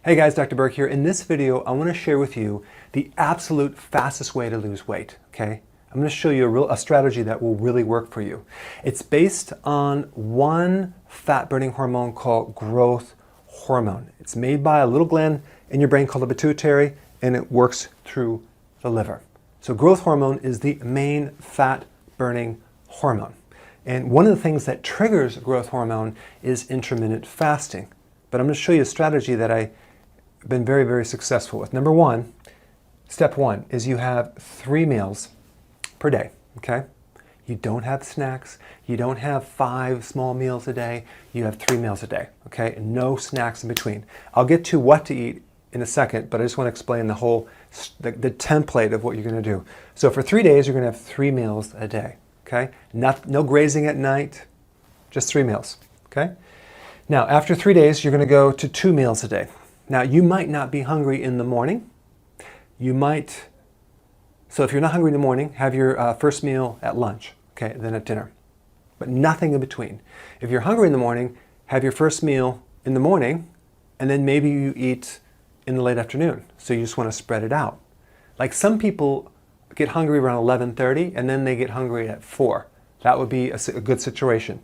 Hey guys, Dr. Berg here. In this video, I want to share with you the absolute fastest way to lose weight, okay? I'm going to show you a strategy that will really work for you. It's based on one fat-burning hormone called growth hormone. It's made by a little gland in your brain called the pituitary, and it works through the liver. So growth hormone is the main fat-burning hormone. And one of the things that triggers growth hormone is intermittent fasting. But I'm going to show you a strategy that I've been very, very successful with. Number one, step one is you have 3 meals per day, okay? You don't have snacks. You don't have 5 small meals a day. You have 3 meals a day, okay? No snacks in between. I'll get to what to eat in a second, but I just want to explain the whole, the template of what you're going to do. So for 3 days, you're going to have 3 meals a day, okay? No grazing at night, just 3 meals, okay? Now, after 3 days, you're going to go to 2 meals a day. Now, you might not be hungry in the morning. So if you're not hungry in the morning, have your first meal at lunch, okay, then at dinner, but nothing in between. If you're hungry in the morning, have your first meal in the morning, and then maybe you eat in the late afternoon. So you just want to spread it out. Like some people get hungry around 11:30, and then they get hungry at 4. That would be a good situation.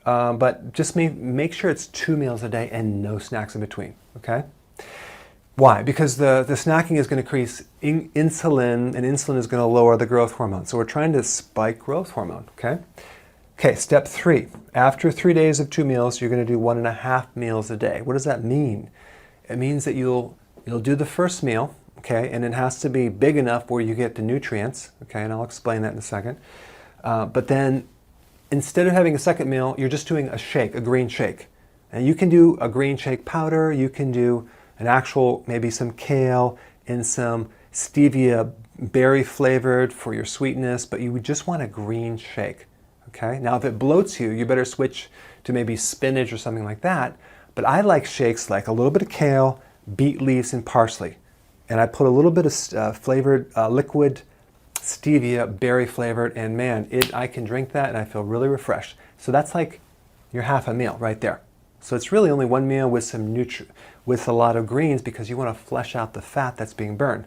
But just make sure it's 2 meals a day and no snacks in between, okay? Why? Because the snacking is going to increase insulin, and insulin is going to lower the growth hormone. So we're trying to spike growth hormone, okay? Okay, step 3. After 3 days of 2 meals, you're going to do 1.5 meals a day. What does that mean? It means that you'll do the first meal, okay, and it has to be big enough where you get the nutrients, okay, and I'll explain that in a second. But then instead of having a second meal, you're just doing a shake, a green shake. And you can do a green shake powder, you can do an actual, maybe some kale and some stevia berry flavored for your sweetness, but you would just want a green shake, okay? Now, if it bloats you, you better switch to maybe spinach or something like that. But I like shakes like a little bit of kale, beet leaves, and parsley. And I put a little bit of flavored liquid stevia berry flavored, and man, I can drink that and I feel really refreshed. So that's like your half a meal right there. So it's really only 1 meal with with a lot of greens, because you want to flesh out the fat that's being burned.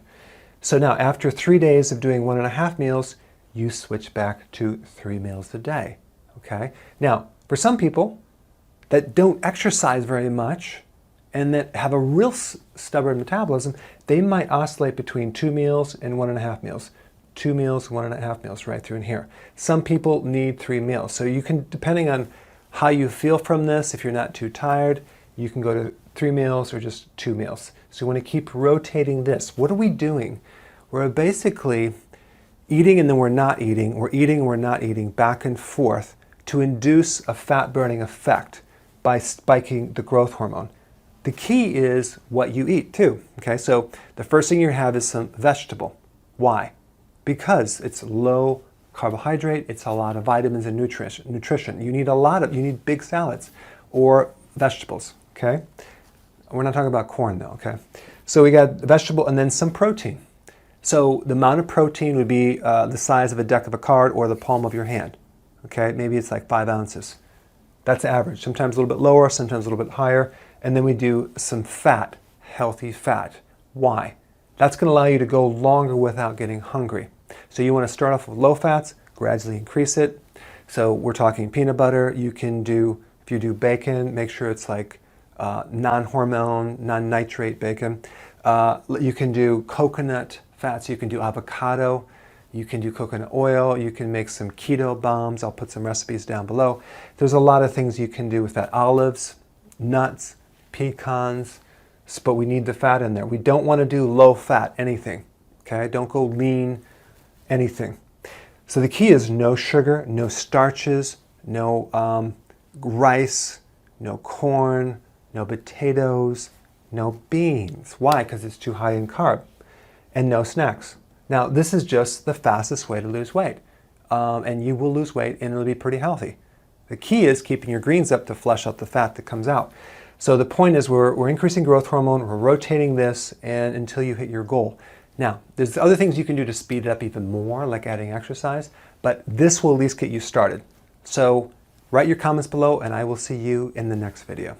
So now after 3 days of doing 1.5 meals, you switch back to 3 meals a day, okay? Now, for some people that don't exercise very much and that have a real stubborn metabolism, they might oscillate between 2 meals and 1.5 meals. 2 meals, 1.5 meals, right through in here. Some people need 3 meals. So you can, depending on how you feel from this, if you're not too tired, you can go to 3 meals or just 2 meals. So you want to keep rotating this. What are we doing? We're basically eating and then we're not eating. We're eating and we're not eating, back and forth, to induce a fat-burning effect by spiking the growth hormone. The key is what you eat too, okay? So the first thing you have is some vegetable. Why? Because it's low carbohydrate, it's a lot of vitamins and nutrition. You need big salads or vegetables, okay? We're not talking about corn though, okay? So we got vegetable and then some protein. So the amount of protein would be the size of a deck of a card or the palm of your hand, okay? Maybe it's like 5 ounces. That's average, sometimes a little bit lower, sometimes a little bit higher. And then we do some fat, healthy fat. Why? That's going to allow you to go longer without getting hungry. So you want to start off with low fats, gradually increase it. So we're talking peanut butter. You can do, if you do bacon, make sure it's like non-hormone, non-nitrate bacon. You can do coconut fats. You can do avocado. You can do coconut oil. You can make some keto bombs. I'll put some recipes down below. There's a lot of things you can do with that. Olives, nuts, pecans, but we need the fat in there. We don't want to do low fat anything, okay? Don't go lean anything. So the key is no sugar, no starches, no rice, no corn, no potatoes, no beans. Why? Because it's too high in carb. And no snacks. Now, this is just the fastest way to lose weight. And you will lose weight and it'll be pretty healthy. The key is keeping your greens up to flush out the fat that comes out. So the point is we're increasing growth hormone, we're rotating this, and until you hit your goal. Now, there's other things you can do to speed it up even more, like adding exercise, but this will at least get you started. So write your comments below, and I will see you in the next video.